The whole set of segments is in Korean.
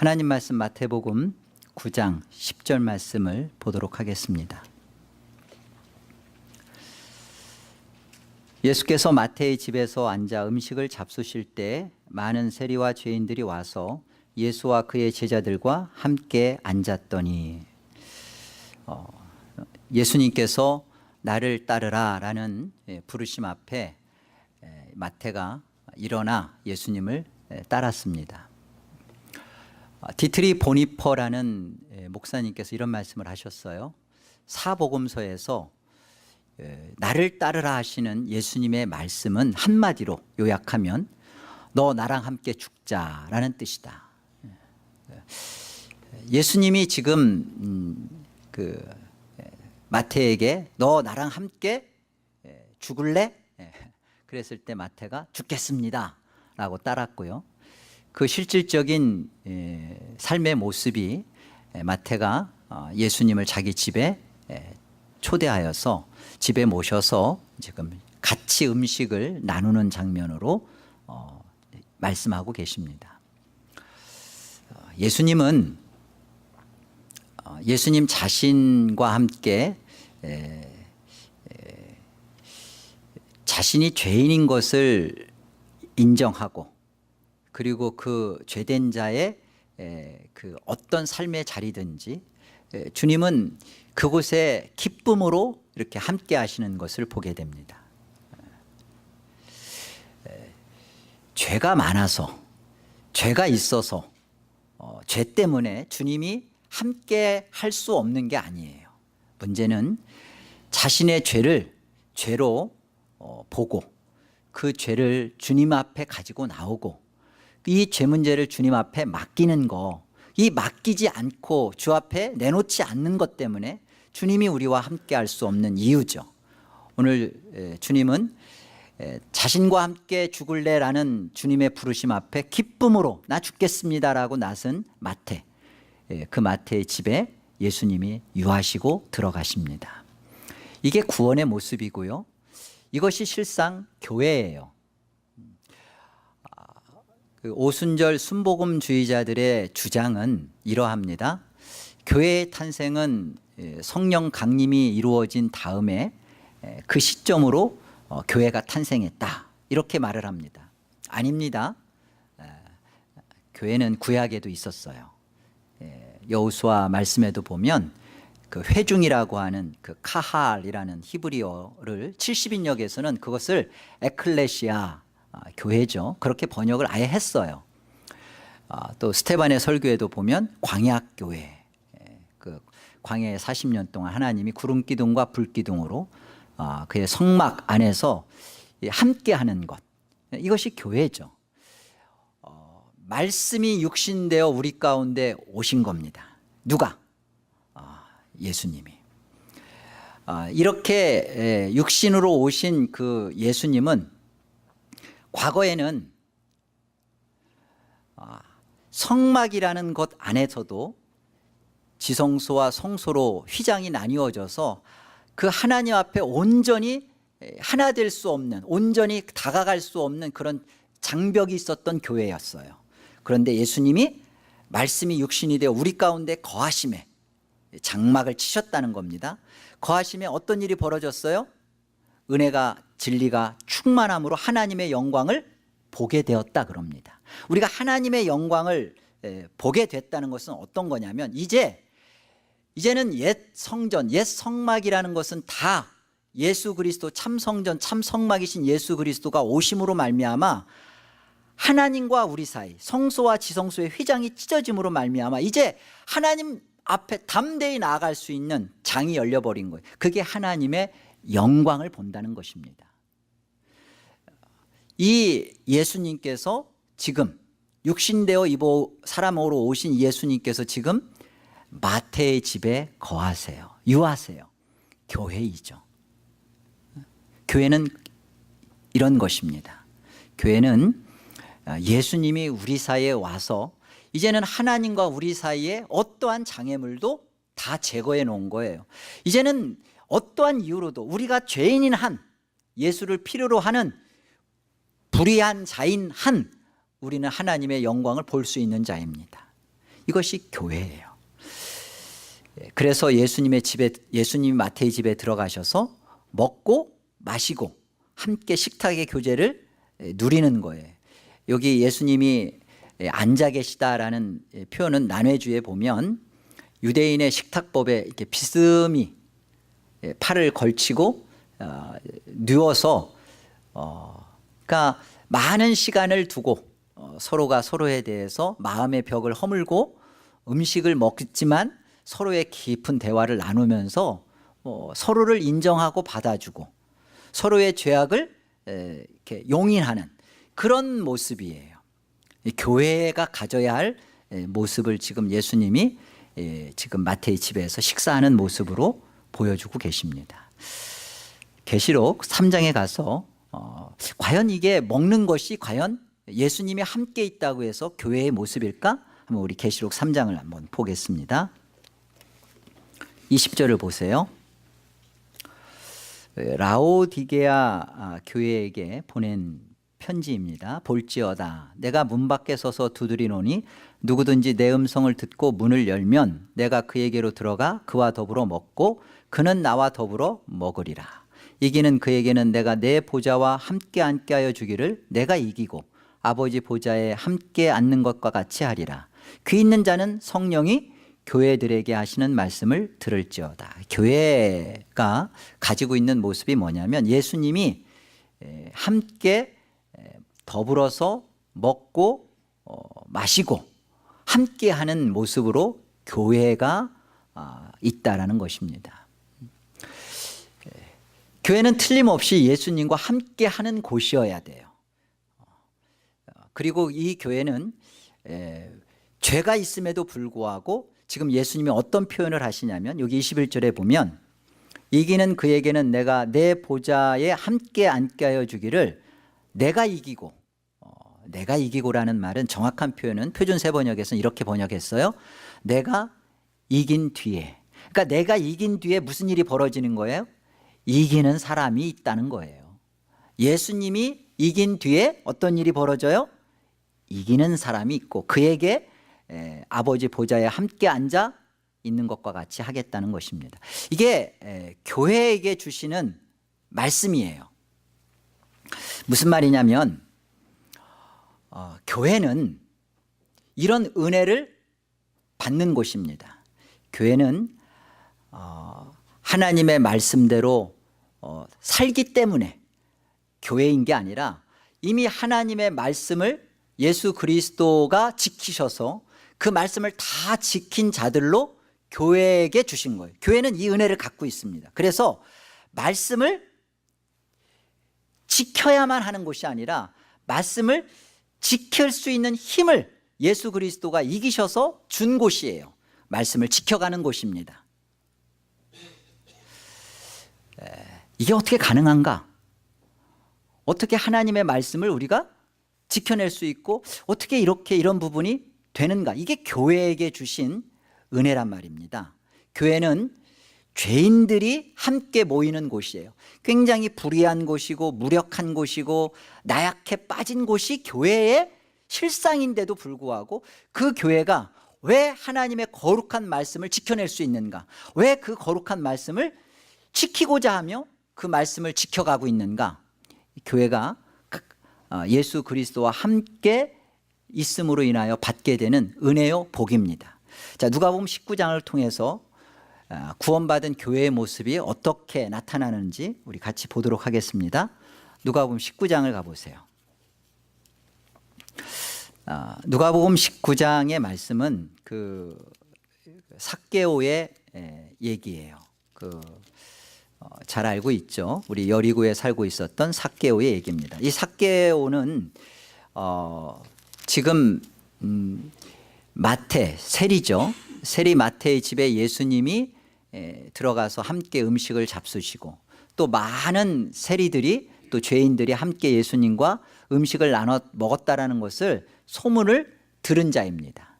하나님 말씀 마태복음 9장 10절 말씀을 보도록 하겠습니다. 예수께서 마태의 집에서 앉아 음식을 잡수실 때 많은 세리와 죄인들이 와서 예수와 그의 제자들과 함께 앉았더니 예수님께서 나를 따르라 라는 부르심 앞에 마태가 일어나 예수님을 따랐습니다. 디트리 보니퍼라는 목사님께서 이런 말씀을 하셨어요. 사복음서에서 나를 따르라 하시는 예수님의 말씀은 한마디로 요약하면 너 나랑 함께 죽자라는 뜻이다. 예수님이 지금 마태에게 너 나랑 함께 죽을래? 그랬을 때 마태가 죽겠습니다 라고 따랐고요. 그 실질적인 삶의 모습이 마태가 예수님을 자기 집에 초대하여서 집에 모셔서 지금 같이 음식을 나누는 장면으로 말씀하고 계십니다. 예수님은 예수님 자신과 함께 자신이 죄인인 것을 인정하고 그리고 그 죄된 자의 그 어떤 삶의 자리든지 주님은 그곳에 기쁨으로 이렇게 함께 하시는 것을 보게 됩니다. 죄가 많아서 죄가 있어서 죄 때문에 주님이 함께 할 수 없는 게 아니에요. 문제는 자신의 죄를 죄로 보고 그 죄를 주님 앞에 가지고 나오고 이 죄 문제를 주님 앞에 맡기는 거, 이 맡기지 않고 주 앞에 내놓지 않는 것 때문에 주님이 우리와 함께 할 수 없는 이유죠. 오늘 주님은 자신과 함께 죽을래라는 주님의 부르심 앞에 기쁨으로 나 죽겠습니다라고 나선 마태, 그 마태의 집에 예수님이 유하시고 들어가십니다. 이게 구원의 모습이고요. 이것이 실상 교회예요. 오순절 순복음주의자들의 주장은 이러합니다. 교회의 탄생은 성령 강림이 이루어진 다음에 그 시점으로 교회가 탄생했다 이렇게 말을 합니다. 아닙니다. 교회는 구약에도 있었어요. 여호수아 말씀에도 보면 그 회중이라고 하는 그 카할이라는 히브리어를 70인역에서는 그것을 에클레시아 교회죠. 그렇게 번역을 아예 했어요. 또 스테반의 설교에도 보면 광야교회, 그 광야에 40년 동안 하나님이 구름 기둥과 불 기둥으로 그의 성막 안에서 함께하는 것, 이것이 교회죠. 말씀이 육신되어 우리 가운데 오신 겁니다. 누가? 예수님이. 이렇게 육신으로 오신 그 예수님은 과거에는 성막이라는 것 안에서도 지성소와 성소로 휘장이 나뉘어져서 그 하나님 앞에 온전히 하나 될 수 없는, 온전히 다가갈 수 없는 그런 장벽이 있었던 교회였어요. 그런데 예수님이 말씀이 육신이 되어 우리 가운데 거하심에 장막을 치셨다는 겁니다. 거하심에 어떤 일이 벌어졌어요? 은혜가 진리가 충만함으로 하나님의 영광을 보게 되었다 그럽니다. 우리가 하나님의 영광을 보게 됐다는 것은 어떤 거냐면 이제는 옛 성전, 옛 성막이라는 것은 다 예수 그리스도 참 성전, 참 성막이신 예수 그리스도가 오심으로 말미암아 하나님과 우리 사이, 성소와 지성소의 휘장이 찢어짐으로 말미암아 이제 하나님 앞에 담대히 나아갈 수 있는 장이 열려버린 거예요. 그게 하나님의 영광을 본다는 것입니다. 이 예수님께서 지금 육신되어 사람으로 오신 예수님께서 지금 마태의 집에 거하세요. 유하세요. 교회이죠. 교회는 이런 것입니다. 교회는 예수님이 우리 사이에 와서 이제는 하나님과 우리 사이에 어떠한 장애물도 다 제거해 놓은 거예요. 이제는 어떠한 이유로도 우리가 죄인인 한, 예수를 필요로 하는 불의한 자인 한 우리는 하나님의 영광을 볼 수 있는 자입니다. 이것이 교회예요. 그래서 예수님이 마태의 집에 들어가셔서 먹고 마시고 함께 식탁의 교제를 누리는 거예요. 여기 예수님이 앉아 계시다라는 표현은 난회주에 보면 유대인의 식탁법에 이렇게 비스듬히 팔을 걸치고 누워서 그러니까 많은 시간을 두고 서로가 서로에 대해서 마음의 벽을 허물고 음식을 먹지만 서로의 깊은 대화를 나누면서 서로를 인정하고 받아주고 서로의 죄악을 이렇게 용인하는 그런 모습이에요. 교회가 가져야 할 모습을 지금 예수님이 지금 마태의 집에서 식사하는 모습으로 보여주고 계십니다. 계시록 3장에 가서 과연 이게 먹는 것이 과연 예수님이 함께 있다고 해서 교회의 모습일까? 한번 우리 계시록 3장을 한번 보겠습니다. 20절을 보세요. 라오디게아 교회에게 보낸 편지입니다. 볼지어다 내가 문 밖에 서서 두드리노니 누구든지 내 음성을 듣고 문을 열면 내가 그에게로 들어가 그와 더불어 먹고 그는 나와 더불어 먹으리라. 이기는 그에게는 내가 내 보좌와 함께 앉게 하여 주기를 내가 이기고 아버지 보좌에 함께 앉는 것과 같이 하리라. 귀 있는 자는 성령이 교회들에게 하시는 말씀을 들을지어다. 교회가 가지고 있는 모습이 뭐냐면 예수님이 함께 더불어서 먹고 마시고 함께하는 모습으로 교회가 있다라는 것입니다. 교회는 틀림없이 예수님과 함께하는 곳이어야 돼요. 그리고 이 교회는 죄가 있음에도 불구하고 지금 예수님이 어떤 표현을 하시냐면 여기 21절에 보면 이기는 그에게는 내가 내 보좌에 함께 앉게 하여 주기를 내가 이기고 내가 이기고라는 말은 정확한 표현은 표준 세번역에서는 이렇게 번역했어요. 내가 이긴 뒤에 그러니까 내가 이긴 뒤에 무슨 일이 벌어지는 거예요? 이기는 사람이 있다는 거예요. 예수님이 이긴 뒤에 어떤 일이 벌어져요? 이기는 사람이 있고 그에게 아버지 보좌에 함께 앉아 있는 것과 같이 하겠다는 것입니다. 이게 교회에게 주시는 말씀이에요. 무슨 말이냐면 교회는 이런 은혜를 받는 곳입니다. 교회는 하나님의 말씀대로 살기 때문에 교회인 게 아니라 이미 하나님의 말씀을 예수 그리스도가 지키셔서 그 말씀을 다 지킨 자들로 교회에게 주신 거예요. 교회는 이 은혜를 갖고 있습니다. 그래서 말씀을 지켜야만 하는 곳이 아니라 말씀을 지킬 수 있는 힘을 예수 그리스도가 이기셔서 준 곳이에요. 말씀을 지켜가는 곳입니다. 이게 어떻게 가능한가? 어떻게 하나님의 말씀을 우리가 지켜낼 수 있고 어떻게 이런 부분이 되는가? 이게 교회에게 주신 은혜란 말입니다. 교회는 죄인들이 함께 모이는 곳이에요. 굉장히 불의한 곳이고 무력한 곳이고 나약해 빠진 곳이 교회의 실상인데도 불구하고 그 교회가 왜 하나님의 거룩한 말씀을 지켜낼 수 있는가? 왜 그 거룩한 말씀을 지키고자 하며 그 말씀을 지켜가고 있는가? 교회가 예수 그리스도와 함께 있음으로 인하여 받게 되는 은혜요 복입니다. 자, 누가복음 19장을 통해서 구원받은 교회의 모습이 어떻게 나타나는지 우리 같이 보도록 하겠습니다. 누가복음 19장을 가보세요. 누가복음 19장의 말씀은 그 삭개오의 얘기예요. 잘 알고 있죠. 우리 여리고에 살고 있었던 삭개오의 얘기입니다. 이 삭개오는 지금 마태, 세리죠. 세리 마태의 집에 예수님이 들어가서 함께 음식을 잡수시고 또 많은 세리들이 또 죄인들이 함께 예수님과 음식을 나눠 먹었다라는 것을 소문을 들은 자입니다.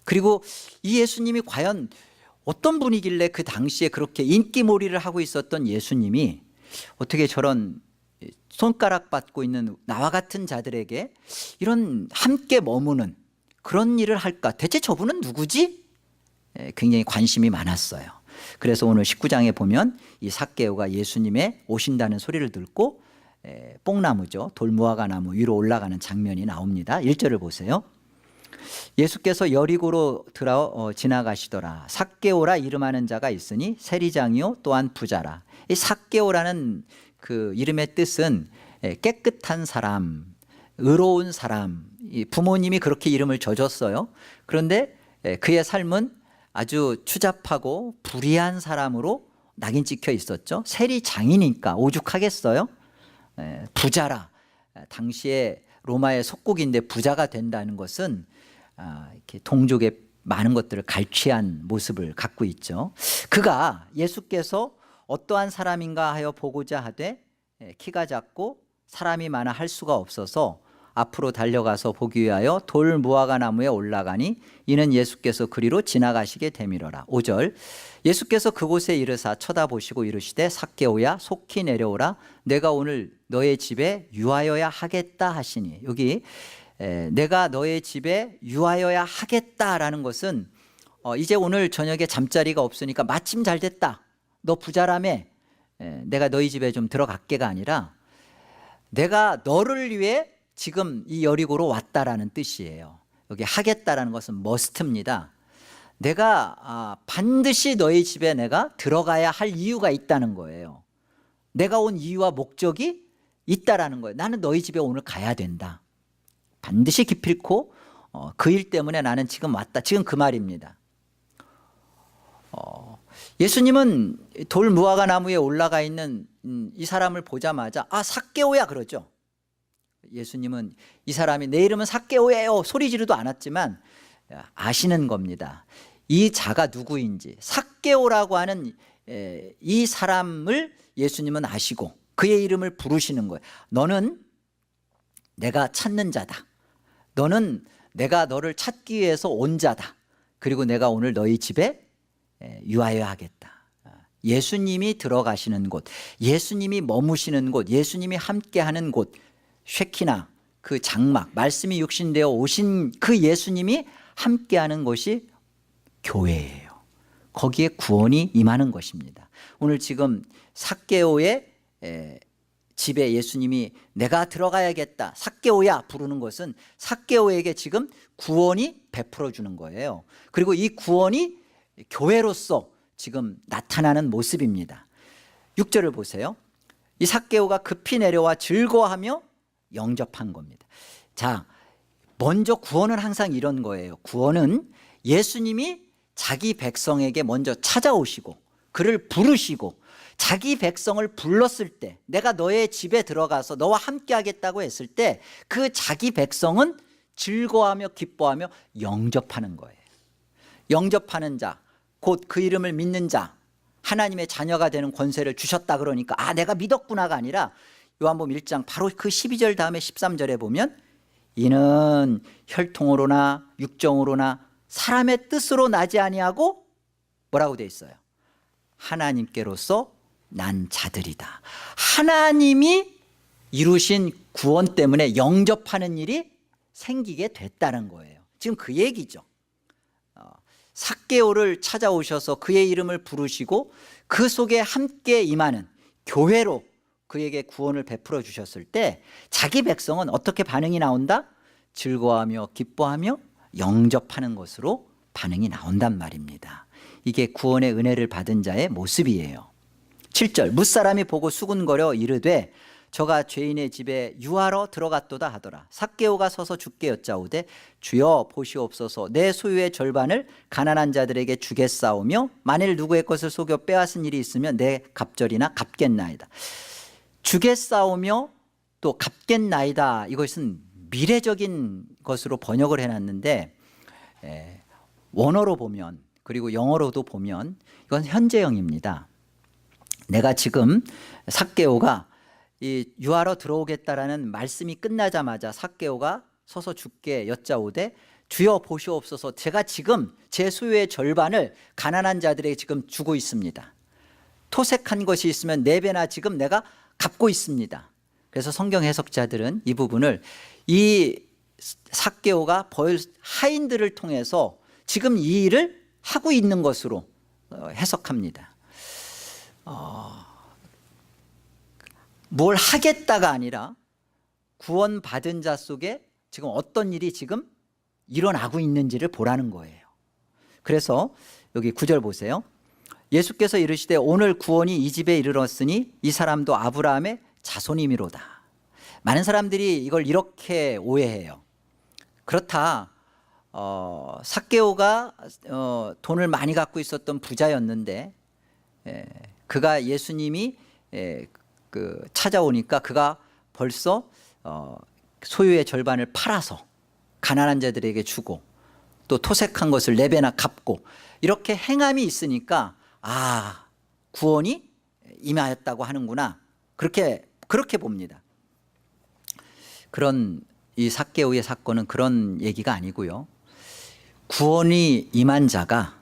그리고 이 예수님이 과연 어떤 분이길래 그 당시에 그렇게 인기몰이를 하고 있었던 예수님이 어떻게 저런 손가락 받고 있는 나와 같은 자들에게 이런 함께 머무는 그런 일을 할까? 대체 저분은 누구지? 굉장히 관심이 많았어요. 그래서 오늘 19장에 보면 이 삭개오가 예수님의 오신다는 소리를 듣고 뽕나무죠. 돌무화과 나무 위로 올라가는 장면이 나옵니다. 1절을 보세요. 예수께서 여리고로 지나가시더라. 삭개오라 이름하는 자가 있으니 세리장이요 또한 부자라. 이 삭개오라는 그 이름의 뜻은 깨끗한 사람, 의로운 사람. 부모님이 그렇게 이름을 져줬어요. 그런데 그의 삶은 아주 추잡하고 불의한 사람으로 낙인 찍혀 있었죠. 세리장이니까 오죽하겠어요. 부자라. 당시에 로마의 속국인데 부자가 된다는 것은 이렇게 동족의 많은 것들을 갈취한 모습을 갖고 있죠. 그가 예수께서 어떠한 사람인가 하여 보고자 하되 키가 작고 사람이 많아 할 수가 없어서 앞으로 달려가서 보기 위하여 돌 무화과 나무에 올라가니 이는 예수께서 그리로 지나가시게 되밀어라. 5절 예수께서 그곳에 이르사 쳐다보시고 이르시되 삭개오야 속히 내려오라. 내가 오늘 너의 집에 유하여야 하겠다 하시니, 여기 내가 너의 집에 유하여야 하겠다라는 것은 이제 오늘 저녁에 잠자리가 없으니까 마침 잘 됐다, 너 부자라며 내가 너희 집에 좀 들어갈게가 아니라 내가 너를 위해 지금 이 여리고로 왔다라는 뜻이에요. 여기 하겠다라는 것은 머스트입니다. 내가 반드시 너희 집에 내가 들어가야 할 이유가 있다는 거예요. 내가 온 이유와 목적이 있다라는 거예요. 나는 너희 집에 오늘 가야 된다. 반드시 기필코 그 일 때문에 나는 지금 왔다. 지금 그 말입니다. 예수님은 돌 무화과 나무에 올라가 있는 이 사람을 보자마자 삭개오야 그러죠. 예수님은 이 사람이 내 이름은 삭개오예요 소리 지르도 않았지만 아시는 겁니다. 이 자가 누구인지. 삭개오라고 하는 이 사람을 예수님은 아시고 그의 이름을 부르시는 거예요. 너는 내가 찾는 자다. 너는 내가 너를 찾기 위해서 온 자다. 그리고 내가 오늘 너희 집에 유하여 하겠다. 예수님이 들어가시는 곳, 예수님이 머무시는 곳, 예수님이 함께하는 곳, 쉐키나 그 장막, 말씀이 육신되어 오신 그 예수님이 함께하는 것이 교회예요. 거기에 구원이 임하는 것입니다. 오늘 지금 삭개오의 집에 예수님이 내가 들어가야겠다, 삭개오야 부르는 것은 삭개오에게 지금 구원이 베풀어 주는 거예요. 그리고 이 구원이 교회로서 지금 나타나는 모습입니다. 6절을 보세요. 이 삭개오가 급히 내려와 즐거워하며 영접한 겁니다. 자, 먼저 구원은 항상 이런 거예요. 구원은 예수님이 자기 백성에게 먼저 찾아오시고 그를 부르시고 자기 백성을 불렀을 때, 내가 너의 집에 들어가서 너와 함께 하겠다고 했을 때 그 자기 백성은 즐거워하며 기뻐하며 영접하는 거예요. 영접하는 자, 곧 그 이름을 믿는 자, 하나님의 자녀가 되는 권세를 주셨다 그러니까 내가 믿었구나가 아니라 요한복음 1장 바로 그 12절 다음에 13절에 보면 이는 혈통으로나 육정으로나 사람의 뜻으로 나지 아니하고 뭐라고 돼 있어요? 하나님께로서 난 자들이다. 하나님이 이루신 구원 때문에 영접하는 일이 생기게 됐다는 거예요. 지금 그 얘기죠. 삭개오를 찾아오셔서 그의 이름을 부르시고 그 속에 함께 임하는 교회로 그에게 구원을 베풀어 주셨을 때 자기 백성은 어떻게 반응이 나온다? 즐거워하며 기뻐하며 영접하는 것으로 반응이 나온단 말입니다. 이게 구원의 은혜를 받은 자의 모습이에요. 7절 뭇사람이 보고 수군거려 이르되 저가 죄인의 집에 유하러 들어갔도다 하더라. 삭개오가 서서 주께 여짜오되 주여 보시옵소서, 내 소유의 절반을 가난한 자들에게 주겠사오며 만일 누구의 것을 속여 빼앗은 일이 있으면 내 갑절이나 갚겠나이다. 주겠사오며 또 갚겠나이다, 이것은 미래적인 것으로 번역을 해놨는데 원어로 보면, 그리고 영어로도 보면 이건 현재형입니다. 내가 지금 삭개오가 이 유하러 들어오겠다라는 말씀이 끝나자마자 삭개오가 서서 주께 여짜오되 주여 보시옵소서, 제가 지금 제 소유의 절반을 가난한 자들에게 지금 주고 있습니다. 토색한 것이 있으면 4배나 지금 내가 갚고 있습니다. 그래서 성경 해석자들은 이 부분을 이 삭개오가 하인들을 통해서 지금 이 일을 하고 있는 것으로 해석합니다. 뭘 하겠다가 아니라 구원받은 자 속에 지금 어떤 일이 지금 일어나고 있는지를 보라는 거예요. 그래서 여기 9절 보세요. 예수께서 이르시되 오늘 구원이 이 집에 이르렀으니 이 사람도 아브라함의 자손이미로다. 많은 사람들이 이걸 이렇게 오해해요. 그렇다, 삭개오가 돈을 많이 갖고 있었던 부자였는데 그가 예수님이 찾아오니까 그가 벌써 소유의 절반을 팔아서 가난한 자들에게 주고 또 토색한 것을 4배나 갚고 이렇게 행함이 있으니까 구원이 임하였다고 하는구나, 그렇게 봅니다. 그런 이 삭개오의 사건은 그런 얘기가 아니고요. 구원이 임한 자가,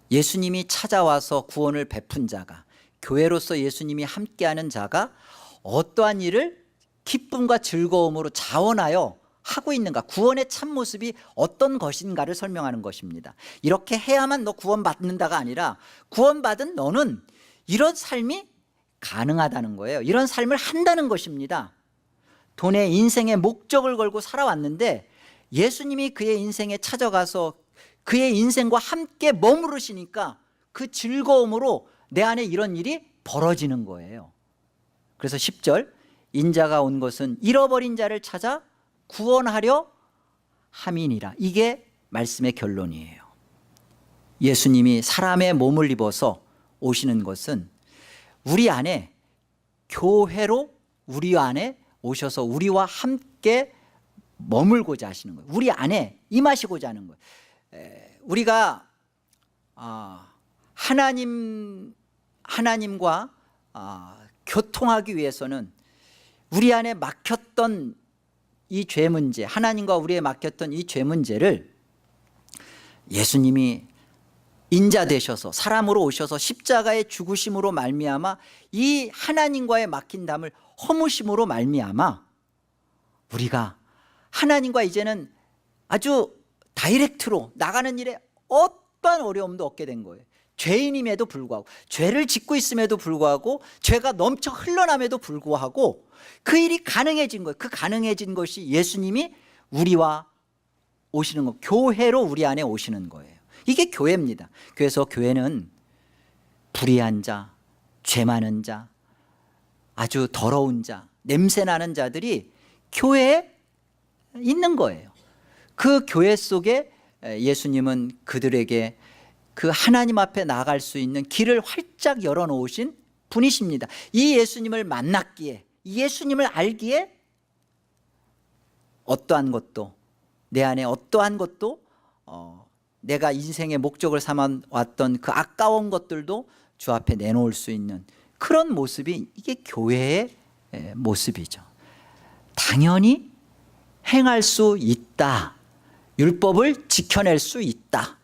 예수님이 찾아와서 구원을 베푼 자가, 교회로서 예수님이 함께하는 자가 어떠한 일을 기쁨과 즐거움으로 자원하여 하고 있는가, 구원의 참모습이 어떤 것인가를 설명하는 것입니다. 이렇게 해야만 너 구원받는다가 아니라 구원받은 너는 이런 삶이 가능하다는 거예요. 이런 삶을 한다는 것입니다. 돈에 인생의 목적을 걸고 살아왔는데 예수님이 그의 인생에 찾아가서 그의 인생과 함께 머무르시니까 그 즐거움으로 내 안에 이런 일이 벌어지는 거예요. 그래서 10절, 인자가 온 것은 잃어버린 자를 찾아 구원하려 함이니라. 이게 말씀의 결론이에요. 예수님이 사람의 몸을 입어서 오시는 것은 우리 안에, 교회로 우리 안에 오셔서 우리와 함께 머물고자 하시는 거예요. 우리 안에 임하시고자 하는 거예요. 우리가 하나님과 교통하기 위해서는 우리 안에 막혔던 이 죄 문제, 하나님과 우리에 막혔던 이 죄 문제를 예수님이 인자 되셔서 사람으로 오셔서 십자가의 죽으심으로 말미암아 이 하나님과의 막힌 담을 허무심으로 말미암아 우리가 하나님과 이제는 아주 다이렉트로 나가는 일에 어떠한 어려움도 없게 된 거예요. 죄인임에도 불구하고, 죄를 짓고 있음에도 불구하고, 죄가 넘쳐 흘러남에도 불구하고 그 일이 가능해진 거예요. 그 가능해진 것이 예수님이 우리와 오시는 거, 교회로 우리 안에 오시는 거예요. 이게 교회입니다. 그래서 교회는 불의한 자, 죄 많은 자, 아주 더러운 자, 냄새나는 자들이 교회에 있는 거예요. 그 교회 속에 예수님은 그들에게 그 하나님 앞에 나아갈 수 있는 길을 활짝 열어놓으신 분이십니다. 이 예수님을 만났기에, 이 예수님을 알기에 어떠한 것도, 내 안에 어떠한 것도 내가 인생의 목적을 삼아왔던 그 아까운 것들도 주 앞에 내놓을 수 있는 그런 모습이, 이게 교회의 모습이죠. 당연히 행할 수 있다. 율법을 지켜낼 수 있다.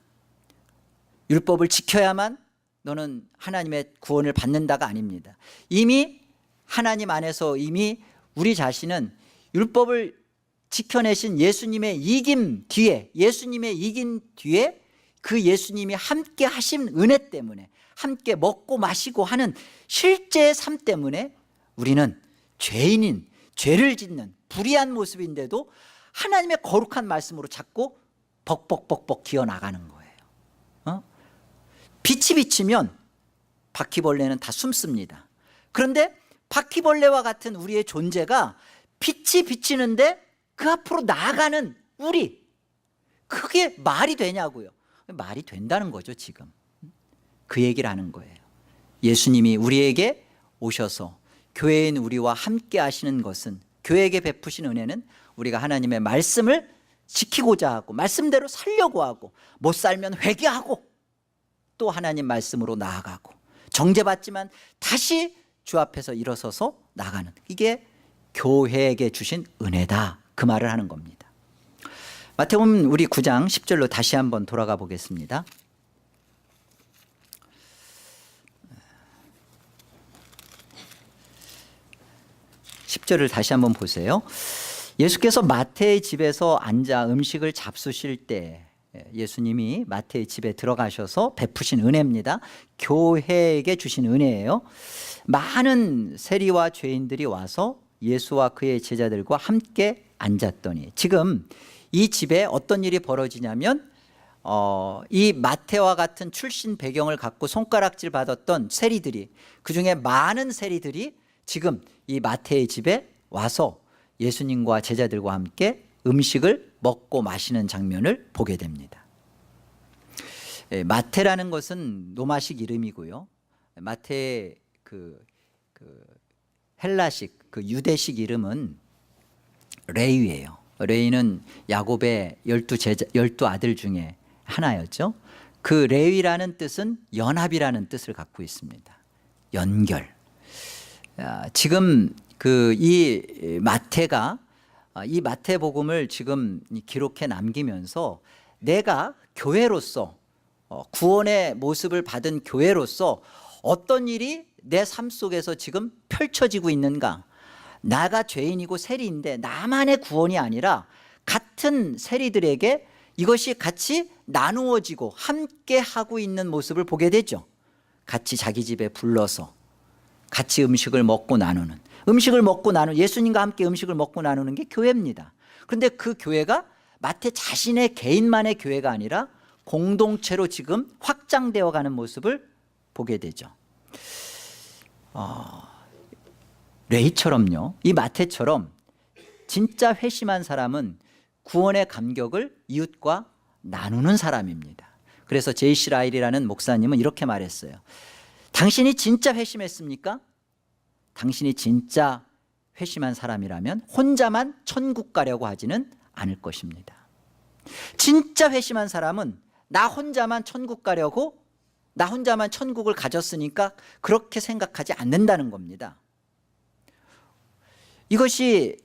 율법을 지켜야만 너는 하나님의 구원을 받는다가 아닙니다. 이미 하나님 안에서 이미 우리 자신은 율법을 지켜내신 예수님의 이김 뒤에, 예수님의 이긴 뒤에 그 예수님이 함께 하신 은혜 때문에, 함께 먹고 마시고 하는 실제의 삶 때문에 우리는 죄인인, 죄를 짓는 불의한 모습인데도 하나님의 거룩한 말씀으로 자꾸 벅벅벅벅 기어나가는 거예요. 빛이 비치면 바퀴벌레는 다 숨습니다. 그런데 바퀴벌레와 같은 우리의 존재가 빛이 비치는데 그 앞으로 나아가는 우리, 그게 말이 되냐고요. 말이 된다는 거죠. 지금 그 얘기를 하는 거예요. 예수님이 우리에게 오셔서 교회인 우리와 함께 하시는 것은, 교회에게 베푸신 은혜는 우리가 하나님의 말씀을 지키고자 하고 말씀대로 살려고 하고, 못 살면 회개하고 또 하나님 말씀으로 나아가고, 정죄받지만 다시 주 앞에서 일어서서 나가는, 이게 교회에게 주신 은혜다, 그 말을 하는 겁니다. 마태복음 우리 9장 10절로 다시 한번 돌아가 보겠습니다. 10절을 다시 한번 보세요. 예수께서 마태의 집에서 앉아 음식을 잡수실 때 예수님이 마태의 집에 들어가셔서 베푸신 은혜입니다. 교회에게 주신 은혜예요. 많은 세리와 죄인들이 와서 예수와 그의 제자들과 함께 앉았더니, 지금 이 집에 어떤 일이 벌어지냐면 이 마태와 같은 출신 배경을 갖고 손가락질 받았던 세리들이, 그중에 많은 세리들이 지금 이 마태의 집에 와서 예수님과 제자들과 함께 음식을 먹고 마시는 장면을 보게 됩니다. 마태라는 것은 로마식 이름이고요. 마태의 그 헬라식, 그 유대식 이름은 레위예요. 레위는 야곱의 12 아들 중에 하나였죠. 그 레위라는 뜻은 연합이라는 뜻을 갖고 있습니다. 연결. 지금 이 마태가 이 마태복음을 지금 기록해 남기면서 내가 교회로서 구원의 모습을 받은 교회로서 어떤 일이 내 삶 속에서 지금 펼쳐지고 있는가. 나가 죄인이고 세리인데 나만의 구원이 아니라 같은 세리들에게 이것이 같이 나누어지고 함께 하고 있는 모습을 보게 되죠. 같이 자기 집에 불러서 같이 음식을 먹고 나누는, 예수님과 함께 음식을 먹고 나누는 게 교회입니다. 그런데 그 교회가 마태 자신의 개인만의 교회가 아니라 공동체로 지금 확장되어 가는 모습을 보게 되죠. 레이처럼요, 이 마태처럼 진짜 회심한 사람은 구원의 감격을 이웃과 나누는 사람입니다. 그래서 제이시 라일이라는 목사님은 이렇게 말했어요. 당신이 진짜 회심했습니까? 당신이 진짜 회심한 사람이라면 혼자만 천국 가려고 하지는 않을 것입니다. 진짜 회심한 사람은 나 혼자만 천국 가려고, 나 혼자만 천국을 가졌으니까 그렇게 생각하지 않는다는 겁니다. 이것이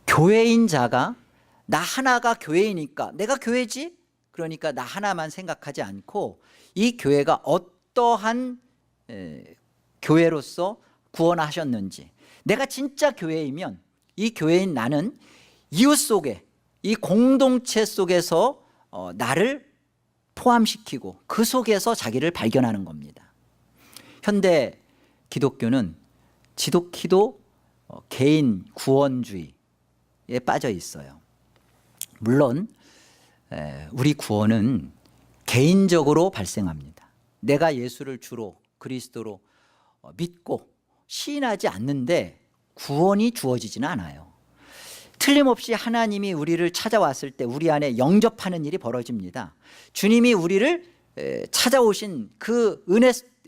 교회인 자가, 나 하나가 교회이니까 내가 교회지, 그러니까 나 하나만 생각하지 않고 이 교회가 어떠한 교회로서 구원하셨는지, 내가 진짜 교회이면 이 교회인 나는 이웃 속에, 이 공동체 속에서 나를 포함시키고 그 속에서 자기를 발견하는 겁니다. 현대 기독교는 지독히도 개인 구원주의에 빠져 있어요. 물론 우리 구원은 개인적으로 발생합니다. 내가 예수를 주로 그리스도로 믿고 시인하지 않는데 구원이 주어지지는 않아요. 틀림없이 하나님이 우리를 찾아왔을 때 우리 안에 영접하는 일이 벌어집니다. 주님이 우리를 찾아오신 그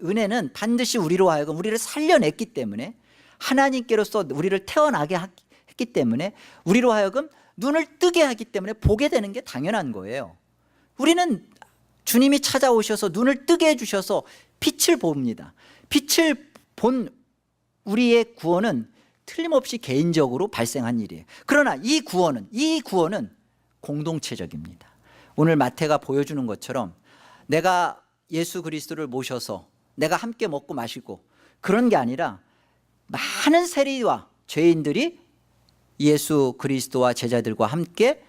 은혜는 반드시 우리로 하여금 우리를 살려냈기 때문에, 하나님께로서 우리를 태어나게 했기 때문에, 우리로 하여금 눈을 뜨게 하기 때문에 보게 되는 게 당연한 거예요. 우리는 주님이 찾아오셔서 눈을 뜨게 해주셔서 빛을 봅니다. 빛을 본 우리의 구원은 틀림없이 개인적으로 발생한 일이에요. 그러나 이 구원은 공동체적입니다. 오늘 마태가 보여주는 것처럼 내가 예수 그리스도를 모셔서 내가 함께 먹고 마시고 그런 게 아니라 많은 세리와 죄인들이 예수 그리스도와 제자들과 함께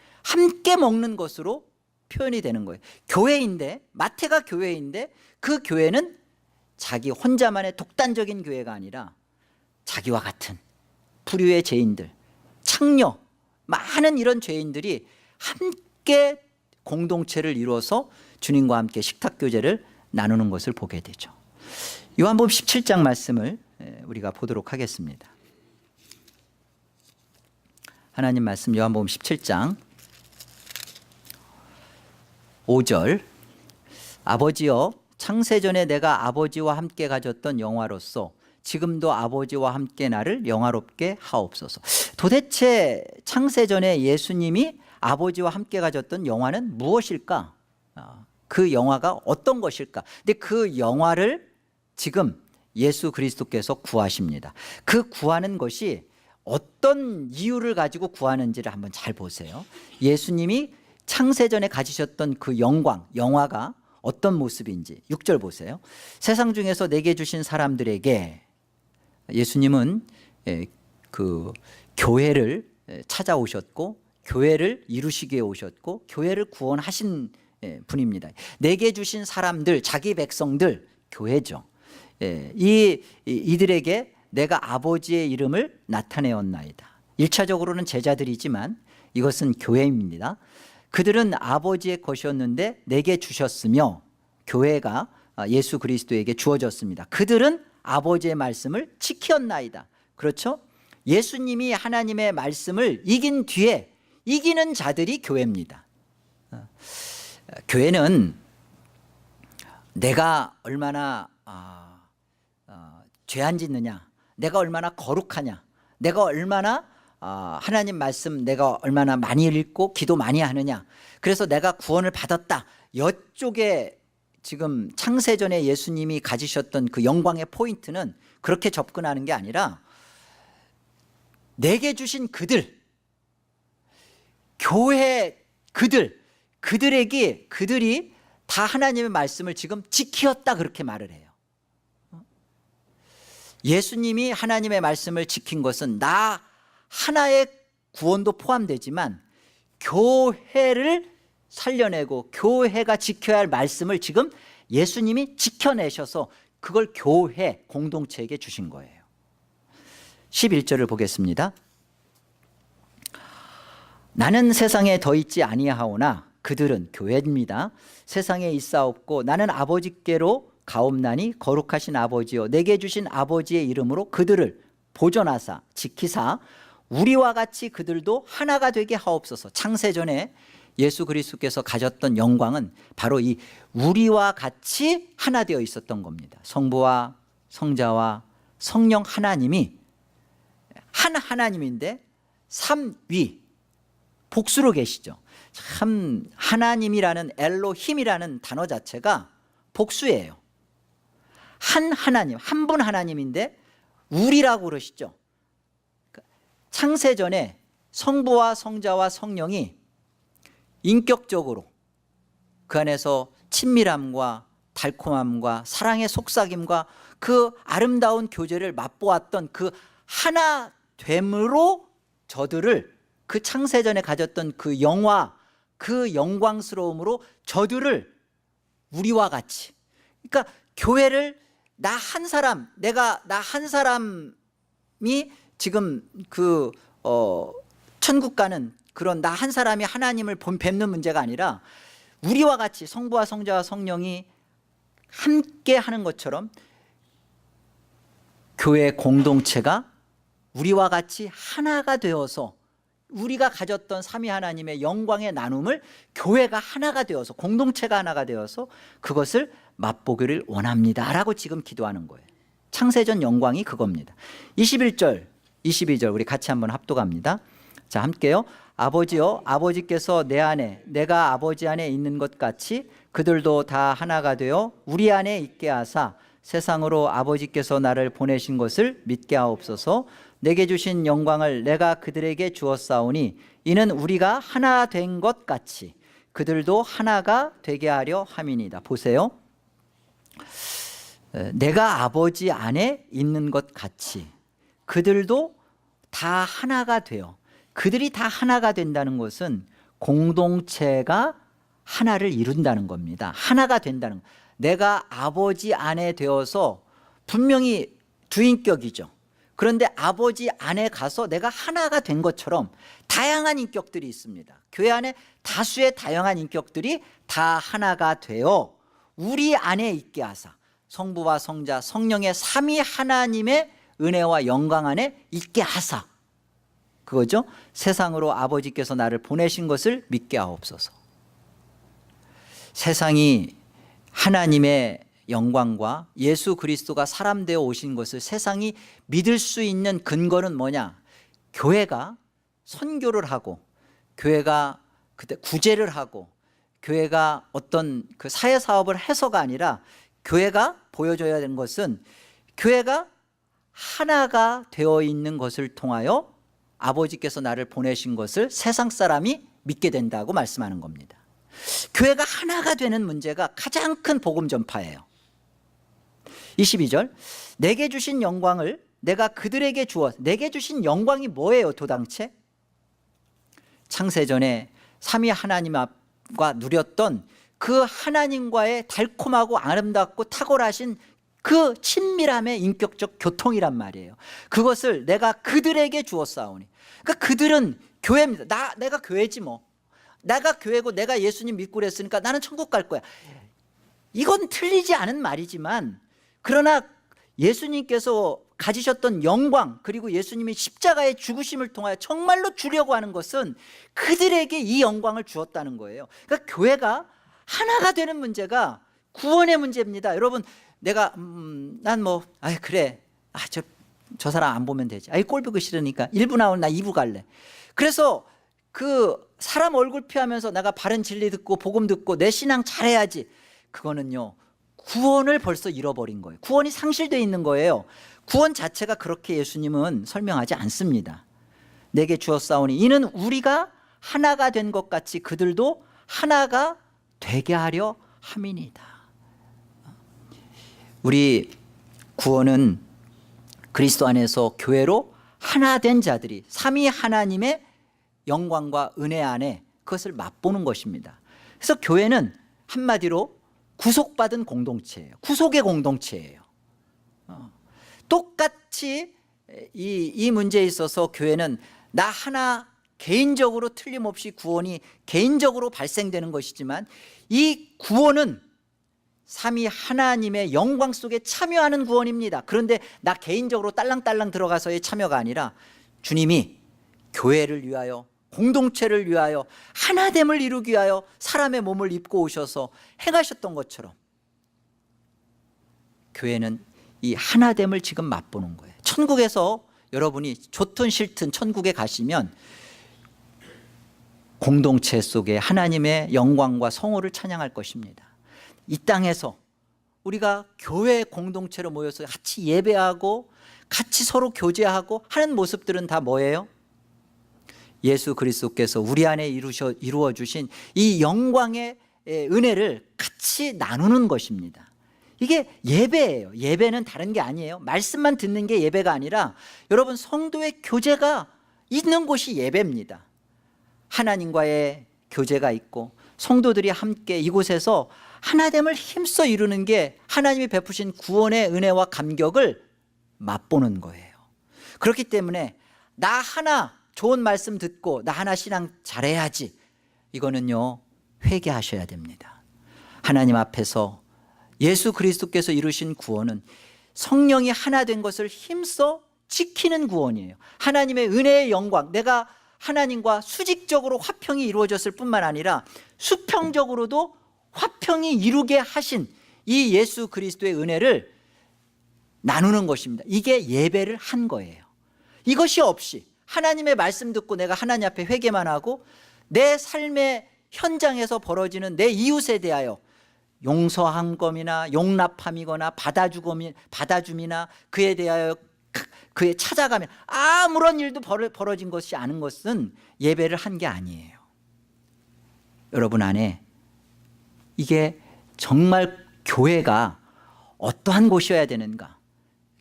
먹는 것으로 표현이 되는 거예요. 교회인데, 마태가 교회인데 그 교회는 자기 혼자만의 독단적인 교회가 아니라 자기와 같은 부류의 죄인들, 창녀, 많은 이런 죄인들이 함께 공동체를 이루어서 주님과 함께 식탁교제를 나누는 것을 보게 되죠. 요한복음 17장 말씀을 우리가 보도록 하겠습니다. 하나님 말씀, 요한복음 17장 5절. 아버지여, 창세전에 내가 아버지와 함께 가졌던 영화로서 지금도 아버지와 함께 나를 영화롭게 하옵소서. 도대체 창세전에 예수님이 아버지와 함께 가졌던 영화는 무엇일까? 그 영화가 어떤 것일까? 근데 그 영화를 지금 예수 그리스도께서 구하십니다. 그 구하는 것이 어떤 이유를 가지고 구하는지를 한번 잘 보세요. 예수님이 창세전에 가지셨던 그 영화가 어떤 모습인지 6절 보세요. 세상 중에서 내게 주신 사람들에게, 예수님은 그 교회를 찾아오셨고 교회를 이루시기 위해 오셨고 교회를 구원하신 분입니다. 내게 주신 사람들, 자기 백성들, 교회죠. 이들에게 내가 아버지의 이름을 나타내었나이다. 1차적으로는 제자들이지만 이것은 교회입니다. 그들은 아버지의 것이었는데 내게 주셨으며, 교회가 예수 그리스도에게 주어졌습니다. 그들은 아버지의 말씀을 지켰나이다. 그렇죠? 예수님이 하나님의 말씀을 이긴 뒤에 이기는 자들이 교회입니다. 교회는 내가 얼마나 죄 안 짓느냐, 내가 얼마나 거룩하냐, 내가 얼마나 하나님 말씀 내가 얼마나 많이 읽고 기도 많이 하느냐, 그래서 내가 구원을 받았다, 이쪽에 지금 창세전에 예수님이 가지셨던 그 영광의 포인트는 그렇게 접근하는 게 아니라 내게 주신 그들, 교회 그들이 다 하나님의 말씀을 지금 지키었다, 그렇게 말을 해요. 예수님이 하나님의 말씀을 지킨 것은 나 하나의 구원도 포함되지만 교회를 살려내고 교회가 지켜야 할 말씀을 지금 예수님이 지켜내셔서 그걸 교회 공동체에게 주신 거예요. 11절을 보겠습니다. 나는 세상에 더 있지 아니하오나 그들은, 교회입니다, 세상에 있사옵고 나는 아버지께로 가옵나니 거룩하신 아버지요 내게 주신 아버지의 이름으로 그들을 보존하사 지키사 우리와 같이 그들도 하나가 되게 하옵소서. 창세전에 예수 그리스도께서 가졌던 영광은 바로 이 우리와 같이 하나 되어 있었던 겁니다. 성부와 성자와 성령 하나님이 한 하나님인데 삼위 복수로 계시죠. 참 하나님이라는 엘로힘이라는 단어 자체가 복수예요. 한 하나님, 한 분 하나님인데 우리라고 그러시죠. 창세전에 성부와 성자와 성령이 인격적으로 그 안에서 친밀함과 달콤함과 사랑의 속삭임과 그 아름다운 교제를 맛보았던 그 하나됨으로 저들을, 그 창세전에 가졌던 그 영화, 그 영광스러움으로 저들을 우리와 같이, 그러니까 교회를 나 한 사람, 나 한 사람이 지금 천국 가는 그런 나 한 사람이 하나님을 뵙는 문제가 아니라 우리와 같이 성부와 성자와 성령이 함께 하는 것처럼 교회 공동체가 우리와 같이 하나가 되어서 우리가 가졌던 삼위 하나님의 영광의 나눔을 교회가 하나가 되어서, 공동체가 하나가 되어서 그것을 맛보기를 원합니다 라고 지금 기도하는 거예요. 창세전 영광이 그겁니다. 21절 22절 우리 같이 한번 합독합니다. 자, 함께요. 아버지여, 아버지께서 내 안에 내가 아버지 안에 있는 것 같이 그들도 다 하나가 되어 우리 안에 있게 하사 세상으로 아버지께서 나를 보내신 것을 믿게 하옵소서. 내게 주신 영광을 내가 그들에게 주었사오니 이는 우리가 하나 된 것 같이 그들도 하나가 되게 하려 함이니이다. 보세요. 내가 아버지 안에 있는 것 같이 그들도 다 하나가 되어, 그들이 다 하나가 된다는 것은 공동체가 하나를 이룬다는 겁니다. 하나가 된다는 것. 내가 아버지 안에 되어서 분명히 두인격이죠. 그런데 아버지 안에 가서 내가 하나가 된 것처럼 다양한 인격들이 있습니다. 교회 안에 다수의 다양한 인격들이 다 하나가 되어 우리 안에 있게 하사 성부와 성자 성령의 삼위 하나님의 은혜와 영광 안에 있게 하사, 그거죠. 세상으로 아버지께서 나를 보내신 것을 믿게 하옵소서. 세상이 하나님의 영광과 예수 그리스도가 사람 되어 오신 것을 세상이 믿을 수 있는 근거는 뭐냐? 교회가 선교를 하고, 교회가 그때 구제를 하고, 교회가 어떤 그 사회 사업을 해서가 아니라 교회가 보여줘야 되는 것은 교회가 하나가 되어 있는 것을 통하여 아버지께서 나를 보내신 것을 세상 사람이 믿게 된다고 말씀하는 겁니다. 교회가 하나가 되는 문제가 가장 큰 복음 전파예요. 22절 내게 주신 영광을 내가 그들에게 내게 주신 영광이 뭐예요 도당체? 창세전에 삼위 하나님과 누렸던 그 하나님과의 달콤하고 아름답고 탁월하신 그 친밀함의 인격적 교통이란 말이에요. 그것을 내가 그들에게 주었사오니. 그러니까 그들은 교회입니다. 내가 교회지 뭐. 내가 교회고 내가 예수님 믿고 그랬으니까 나는 천국 갈 거야. 이건 틀리지 않은 말이지만, 그러나 예수님께서 가지셨던 영광, 그리고 예수님이 십자가의 죽으심을 통하여 정말로 주려고 하는 것은 그들에게 이 영광을 주었다는 거예요. 그러니까 교회가 하나가 되는 문제가 구원의 문제입니다. 여러분, 내가 난 뭐 그래, 저 사람 안 보면 되지, 꼴 보기 싫으니까 1부 나오면 나 2부 갈래. 그래서 그 사람 얼굴 피하면서 내가 바른 진리 듣고 복음 듣고 내 신앙 잘해야지, 그거는요 구원을 벌써 잃어버린 거예요. 구원이 상실되어 있는 거예요. 구원 자체가 그렇게 예수님은 설명하지 않습니다. 내게 주었사오니 이는 우리가 하나가 된 것 같이 그들도 하나가 되게 하려 함이니이다. 우리 구원은 그리스도 안에서 교회로 하나 된 자들이 삼위 하나님의 영광과 은혜 안에 그것을 맛보는 것입니다. 그래서 교회는 한마디로 구속받은 공동체예요. 구속의 공동체예요. 똑같이 이 문제에 있어서 교회는 나 하나 개인적으로 틀림없이 구원이 개인적으로 발생되는 것이지만, 이 구원은 삼위 하나님의 영광 속에 참여하는 구원입니다. 그런데 나 개인적으로 딸랑딸랑 들어가서의 참여가 아니라 주님이 교회를 위하여, 공동체를 위하여, 하나됨을 이루기 위하여 사람의 몸을 입고 오셔서 행하셨던 것처럼 교회는 이 하나됨을 지금 맛보는 거예요. 천국에서 여러분이 좋든 싫든 천국에 가시면 공동체 속에 하나님의 영광과 성호를 찬양할 것입니다. 이 땅에서 우리가 교회 공동체로 모여서 같이 예배하고 같이 서로 교제하고 하는 모습들은 다 뭐예요? 예수 그리스도께서 우리 안에 이루어 주신 이 영광의 은혜를 같이 나누는 것입니다. 이게 예배예요. 예배는 다른 게 아니에요. 말씀만 듣는 게 예배가 아니라 여러분, 성도의 교제가 있는 곳이 예배입니다. 하나님과의 교제가 있고 성도들이 함께 이곳에서 하나됨을 힘써 이루는 게 하나님이 베푸신 구원의 은혜와 감격을 맛보는 거예요. 그렇기 때문에 나 하나 좋은 말씀 듣고 나 하나 신앙 잘해야지, 이거는요 회개하셔야 됩니다. 하나님 앞에서 예수 그리스도께서 이루신 구원은 성령이 하나 된 것을 힘써 지키는 구원이에요. 하나님의 은혜의 영광, 내가 하나님과 수직적으로 화평이 이루어졌을 뿐만 아니라 수평적으로도 화평이 이루게 하신 이 예수 그리스도의 은혜를 나누는 것입니다. 이게 예배를 한 거예요. 이것이 없이 하나님의 말씀 듣고 내가 하나님 앞에 회개만 하고 내 삶의 현장에서 벌어지는 내 이웃에 대하여 용서한 것이나 용납함이거나 받아줌이나 그에 대하여 그의 찾아가면 아무런 일도 벌어진 것이 아닌 것은 예배를 한 게 아니에요. 여러분 안에 이게 정말 교회가 어떠한 곳이어야 되는가?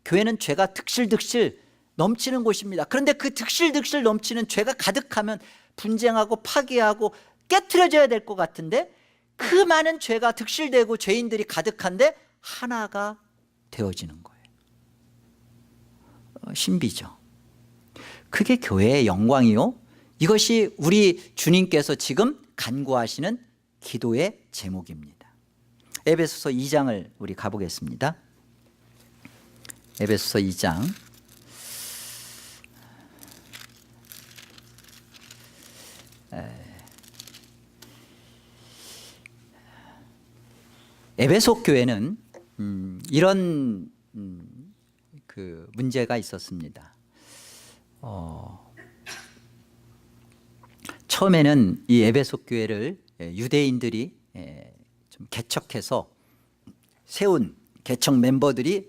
교회는 죄가 득실득실 넘치는 곳입니다. 그런데 그 득실득실 넘치는 죄가 가득하면 분쟁하고 파괴하고 깨트려져야 될 것 같은데, 그 많은 죄가 득실되고 죄인들이 가득한데 하나가 되어지는 거예요. 신비죠. 그게 교회의 영광이요, 이것이 우리 주님께서 지금 간구하시는 기도의 제목입니다. 에베소서 2장을 우리 가보겠습니다. 에베소서 2장 에베소 교회는 이런 그 문제가 있었습니다. 처음에는 이 에베소 교회를 유대인들이 좀 개척해서 세운 개척 멤버들이,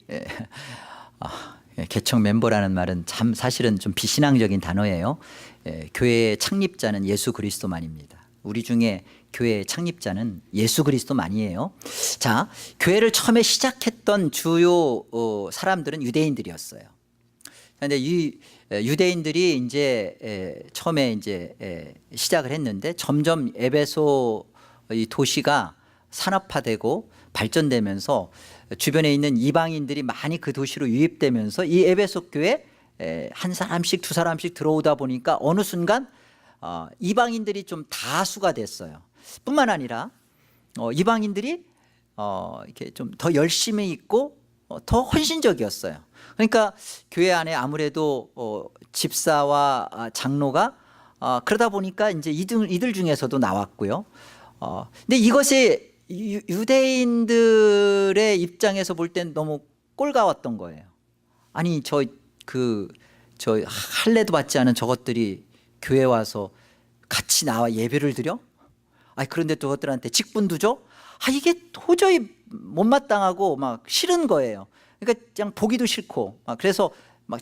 개척 멤버라는 말은 참 사실은 좀 비신앙적인 단어예요. 교회의 창립자는 예수 그리스도만입니다. 우리 중에 교회의 창립자는 예수 그리스도만이에요. 자, 교회를 처음에 시작했던 주요 사람들은 유대인들이었어요. 그런데 이 유대인들이 이제 처음에 이제 시작을 했는데 점점 에베소 이 도시가 산업화되고 발전되면서 주변에 있는 이방인들이 많이 그 도시로 유입되면서 이 에베소 교회 한 사람씩 두 사람씩 들어오다 보니까 어느 순간 이방인들이 좀 다수가 됐어요. 뿐만 아니라 이방인들이 이렇게 좀 더 열심히 있고 더 헌신적이었어요. 그러니까 교회 안에 아무래도 집사와 장로가 그러다 보니까 이제 이들 중에서도 나왔고요. 근데 이것이 유대인들의 입장에서 볼 땐 너무 꼴가웠던 거예요. 아니 저 할례도 받지 않은 저것들이 교회 와서 같이 나와 예배를 드려? 아니 그런데 또 그것들한테 직분도 줘? 이게 도저히 못마땅하고 막 싫은 거예요. 그러니까 그냥 보기도 싫고 그래서 막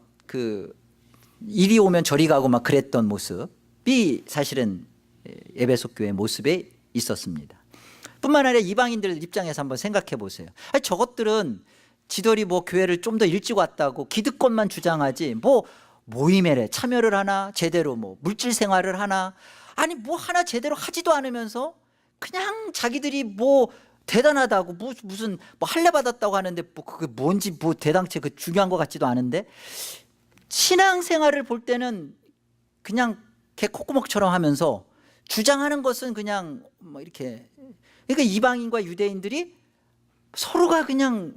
이리 오면 저리 가고 막 그랬던 모습이 사실은 에베소 교회 모습에 있었습니다. 뿐만 아니라 이방인들 입장에서 한번 생각해 보세요. 저것들은 지들이 뭐 교회를 좀 더 일찍 왔다고 기득권만 주장하지 뭐 모임에 참여를 하나 제대로 뭐 물질 생활을 하나 아니 뭐 하나 제대로 하지도 않으면서 그냥 자기들이 뭐 대단하다고 무슨 뭐 할례 받았다고 하는데 뭐 그게 뭔지 뭐 대당체 그 중요한 것 같지도 않은데 신앙생활을 볼 때는 그냥 개 콧구멍처럼 하면서 주장하는 것은 그냥 뭐 이렇게 그러니까 이방인과 유대인들이 서로가 그냥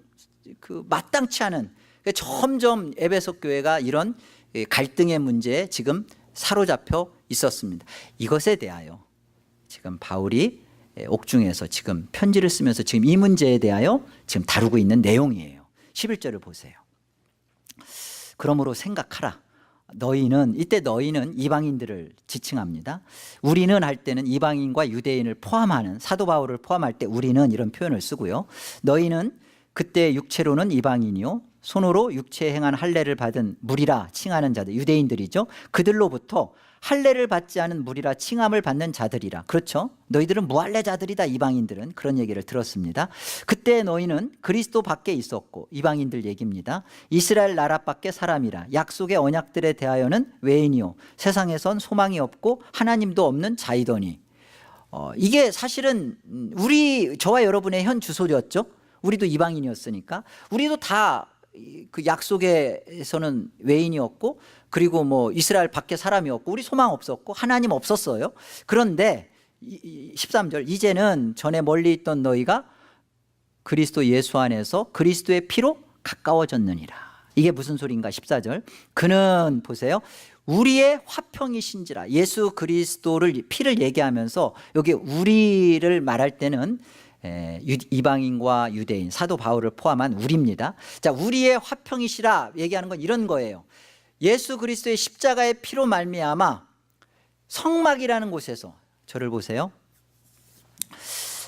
마땅치 않은 그러니까 점점 에베소 교회가 이런 갈등의 문제에 지금 사로잡혀 있었습니다. 이것에 대하여 지금 바울이 옥중에서 지금 편지를 쓰면서 지금 이 문제에 대하여 지금 다루고 있는 내용이에요. 11절을 보세요. 그러므로 생각하라. 이때 너희는 이방인들을 지칭합니다. 우리는 할 때는 이방인과 유대인을 포함하는 사도 바울을 포함할 때 우리는 이런 표현을 쓰고요. 너희는 그때 육체로는 이방인이요 손으로 육체에 행한 할례를 받은 무리라 칭하는 자들 유대인들이죠. 그들로부터 할례를 받지 않은 무리라 칭함을 받는 자들이라. 그렇죠. 너희들은 무할례자들이다. 이방인들은 그런 얘기를 들었습니다. 그때 너희는 그리스도 밖에 있었고 이방인들 얘기입니다. 이스라엘 나라 밖에 사람이라 약속의 언약들에 대하여는 외인이요 세상에선 소망이 없고 하나님도 없는 자이더니 이게 사실은 저와 여러분의 현 주소였죠. 우리도 이방인이었으니까 우리도 다 그 약속에서는 외인이었고 그리고 뭐 이스라엘 밖에 사람이었고 우리 소망 없었고 하나님 없었어요. 그런데 13절 이제는 전에 멀리 있던 너희가 그리스도 예수 안에서 그리스도의 피로 가까워졌느니라. 이게 무슨 소리인가? 14절 그는 보세요. 우리의 화평이신지라. 예수 그리스도를 피를 얘기하면서 여기 우리를 말할 때는 이방인과 유대인 사도 바울을 포함한 우리입니다. 자, 우리의 화평이시라 얘기하는 건 이런 거예요. 예수 그리스도의 십자가의 피로 말미암아 성막이라는 곳에서 저를 보세요.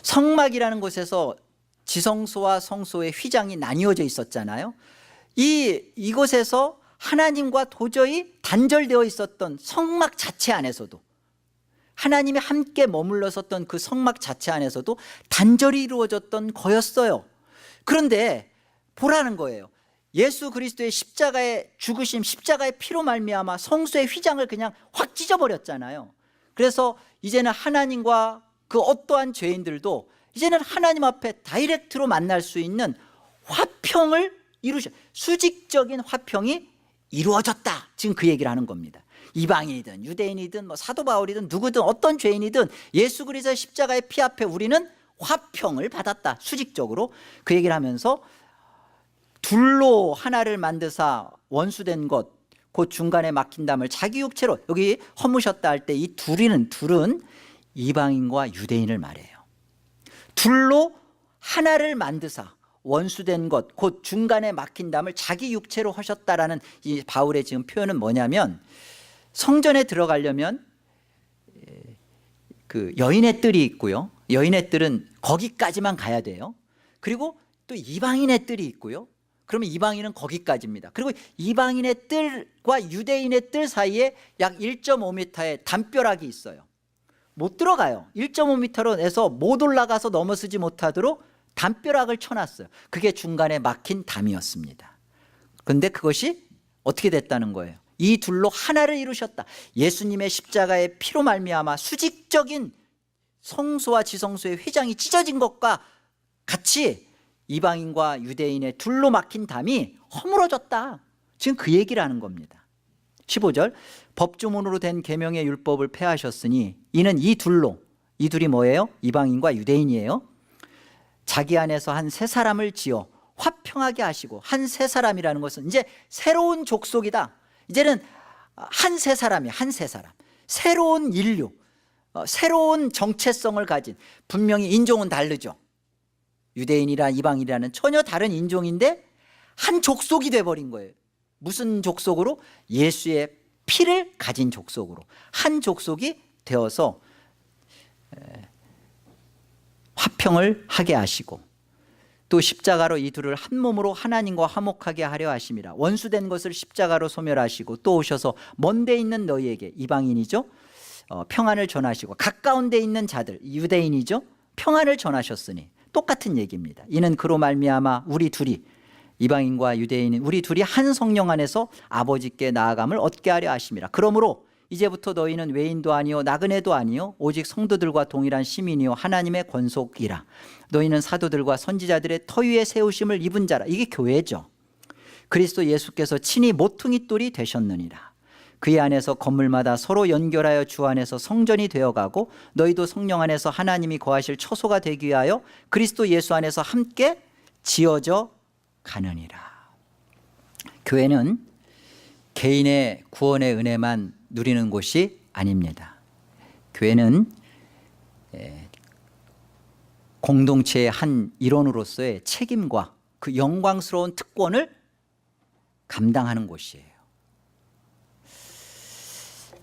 성막이라는 곳에서 지성소와 성소의 휘장이 나뉘어져 있었잖아요. 이곳에서 하나님과 도저히 단절되어 있었던 성막 자체 안에서도 하나님이 함께 머물렀었던 그 성막 자체 안에서도 단절이 이루어졌던 거였어요. 그런데 보라는 거예요. 예수 그리스도의 십자가의 죽으심 십자가의 피로 말미암아 성소의 휘장을 그냥 확 찢어버렸잖아요. 그래서 이제는 하나님과 그 어떠한 죄인들도 이제는 하나님 앞에 다이렉트로 만날 수 있는 화평을 수직적인 화평이 이루어졌다. 지금 그 얘기를 하는 겁니다. 이방인이든 유대인이든 뭐 사도 바울이든 누구든 어떤 죄인이든 예수 그리스도의 십자가의 피 앞에 우리는 화평을 받았다. 수직적으로 그 얘기를 하면서 둘로 하나를 만드사 원수된 것 곧 중간에 막힌 담을 자기 육체로 여기 허무셨다 할 때 이 둘은 이방인과 유대인을 말해요. 둘로 하나를 만드사 원수된 것 곧 중간에 막힌 담을 자기 육체로 하셨다라는 이 바울의 지금 표현은 뭐냐면 성전에 들어가려면 그 여인의 뜰이 있고요. 여인의 뜰은 거기까지만 가야 돼요. 그리고 또 이방인의 뜰이 있고요. 그러면 이방인은 거기까지입니다. 그리고 이방인의 뜰과 유대인의 뜰 사이에 약 1.5m의 담벼락이 있어요. 못 들어가요. 1.5m로 해서 못 올라가서 넘어서지 못하도록 담벼락을 쳐놨어요. 그게 중간에 막힌 담이었습니다. 그런데 그것이 어떻게 됐다는 거예요? 이 둘로 하나를 이루셨다. 예수님의 십자가의 피로 말미암아 수직적인 성소와 지성소의 휘장이 찢어진 것과 같이 이방인과 유대인의 둘로 막힌 담이 허물어졌다. 지금 그 얘기를 하는 겁니다. 15절, 법조문으로 된 계명의 율법을 폐하셨으니 이는 이 둘이 뭐예요? 이방인과 유대인이에요. 자기 안에서 한 세 사람을 지어 화평하게 하시고, 한 세 사람이라는 것은 이제 새로운 족속이다. 이제는 한 세 사람이 한 세 사람, 새로운 인류, 새로운 정체성을 가진, 분명히 인종은 다르죠. 유대인이라 이방인이라는 전혀 다른 인종인데 한 족속이 돼버린 거예요. 무슨 족속으로? 예수의 피를 가진 족속으로 한 족속이 되어서 화평을 하게 하시고, 또 십자가로 이 둘을 한 몸으로 하나님과 화목하게 하려 하심이라. 원수된 것을 십자가로 소멸하시고 또 오셔서 먼데 있는 너희에게, 이방인이죠, 평안을 전하시고 가까운 데 있는 자들, 유대인이죠, 평안을 전하셨으니, 똑같은 얘기입니다. 이는 그로 말미암아 우리 둘이, 이방인과 유대인인 우리 둘이 한 성령 안에서 아버지께 나아감을 얻게 하려 하심이라. 그러므로 이제부터 너희는 외인도 아니요 나그네도 아니요 오직 성도들과 동일한 시민이요 하나님의 권속이라. 너희는 사도들과 선지자들의 터 위에 세우심을 입은 자라. 이게 교회죠. 그리스도 예수께서 친히 모퉁이 돌이 되셨느니라. 그의 안에서 건물마다 서로 연결하여 주 안에서 성전이 되어가고, 너희도 성령 안에서 하나님이 거하실 처소가 되기 위하여 그리스도 예수 안에서 함께 지어져 가느니라. 교회는 개인의 구원의 은혜만 누리는 곳이 아닙니다. 교회는 공동체의 한 일원으로서의 책임과 그 영광스러운 특권을 감당하는 곳이에요.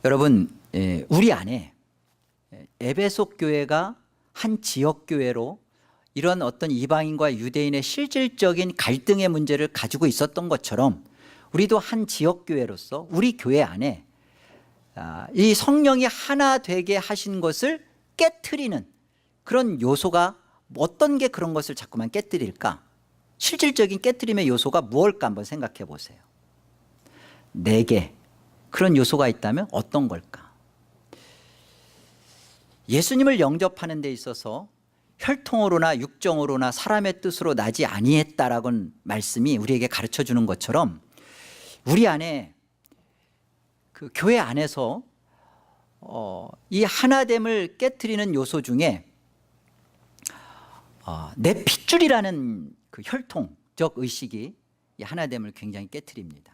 여러분, 우리 안에 에베소 교회가 한 지역 교회로 이런 어떤 이방인과 유대인의 실질적인 갈등의 문제를 가지고 있었던 것처럼, 우리도 한 지역 교회로서 우리 교회 안에 이 성령이 하나 되게 하신 것을 깨트리는 그런 요소가, 어떤 게 그런 것을 자꾸만 깨트릴까? 실질적인 깨트림의 요소가 무엇일까 한번 생각해 보세요. 4개 그런 요소가 있다면 어떤 걸까? 예수님을 영접하는 데 있어서 혈통으로나 육정으로나 사람의 뜻으로 나지 아니했다라는 말씀이 우리에게 가르쳐 주는 것처럼, 우리 안에 그 교회 안에서 이 하나됨을 깨트리는 요소 중에 내 핏줄이라는 그 혈통적 의식이 이 하나됨을 굉장히 깨트립니다.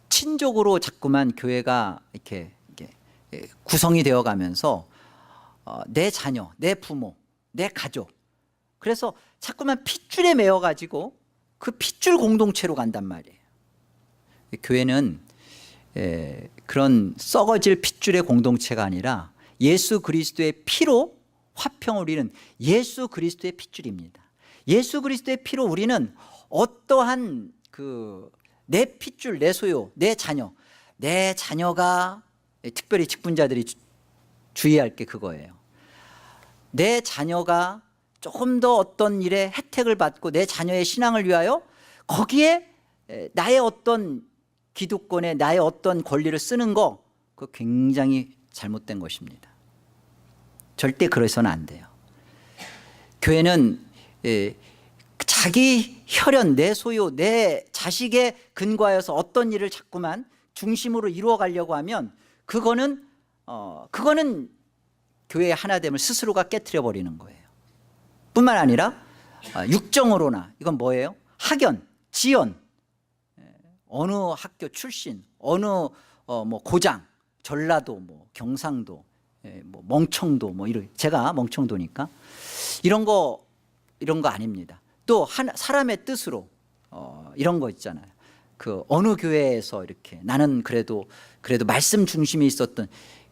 친족으로 자꾸만 교회가 이렇게 구성이 되어 가면서 내 자녀, 내 부모, 내 가족, 그래서 자꾸만 핏줄에 매여 가지고 그 핏줄 공동체로 간단 말이에요. 교회는 그런 썩어질 핏줄의 공동체가 아니라 예수 그리스도의 피로 화평을 이루는 예수 그리스도의 핏줄입니다. 예수 그리스도의 피로 우리는 어떠한 내 핏줄, 내 소유, 내 자녀가, 특별히 직분자들이 주의할 게 그거예요. 내 자녀가 조금 더 어떤 일에 혜택을 받고 내 자녀의 신앙을 위하여 거기에 나의 어떤 기득권에 나의 어떤 권리를 쓰는 거, 그거 굉장히 잘못된 것입니다. 절대 그래서는 안 돼요. 교회는 자기 혈연, 내 소유, 내 자식에 근거하여서 어떤 일을 자꾸만 중심으로 이루어 가려고 하면 그거는 교회의 하나됨을 스스로가 깨트려 버리는 거예요. 뿐만 아니라 육정으로나, 이건 뭐예요? 학연, 지연, 어느 학교 출신, 어느 뭐 고장, 전라도, 뭐 경상도, 뭐 멍청도, 뭐 이런, 제가 멍청도니까 이런 거 아닙니다. 또 사람의 뜻으로 이런 거 있잖아요. 그 어느 교회에서 이렇게 나는 그래도 말씀 중심이 있었던